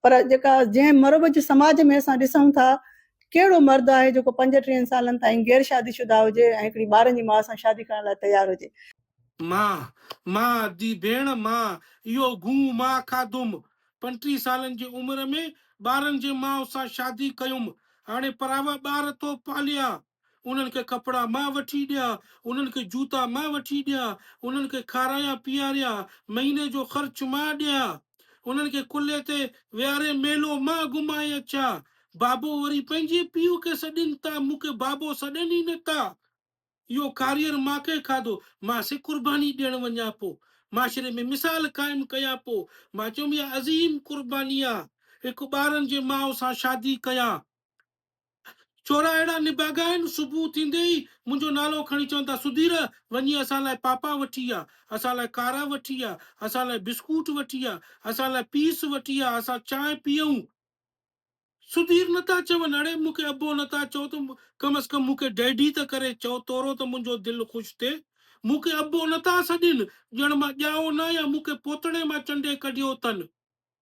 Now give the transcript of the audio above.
पर जेका जंहिं मरब जे समाज में असां ॾिसूं था कहिड़ो मर्द आहे जेको 35 सालनि ताईं गैर शादीशुदा हुजे ऐं हिकिड़ी ॿारनि जी माउ सां शादी करण लाइ तयारु हुजे। मां दी भेण मां इहो घू मां खाधुमि 35 सालनि जी उमिरि में ॿारनि जे माउ सां शादी कयुमि। हाणे परावा ॿार तो पालिया, उन्हनि खे कपिड़ा मां वठी ॾिया, उन्हनि खे जूता मां वठी ॾिया, उन्हनि खे खाराया पीआरिया, महीने जो ख़र्च मां ॾियां, उन्हनि खे कुल्हे ते विहारे मेलो मां घुमाए अचां। बाबो वरी पंहिंजे पीउ खे सॾनि था, मूंखे बाबो सॾनि ई नथा। इहो कारियर मांखे खाधो, मां से कुर्बानी ॾियण वञा पोइ, माशरे में मिसाल क़ाइमु कयां पोइ। मां चयुमि इहा अज़ीम कुर्बानी आहे, हिकु ॿारनि जे माउ सां शादी कयां। छोरा अहिड़ा निभागा आहिनि, सुबुह थींदे ई मुंहिंजो नालो खणी चवंदा सुधीर वञी असां लाइ पापा वठी आ, असां लाइ कारा वठी आ, असां लाइ बिस्कुट वठी आ, असां लाइ पीस वठी आ, असां चांहि पीऊं। सुधीर नथा चवनि, हाणे मूंखे अबो नथा चओ त कम से कम मूंखे डैडी त करे चओ, तोरो त मुंहिंजो दिलि ख़ुशि थिए। मूंखे अबो नथा सॾनि, ॼण मां ॼाओ न या मूंखे पोतड़े मां चंडे कढियो अथनि।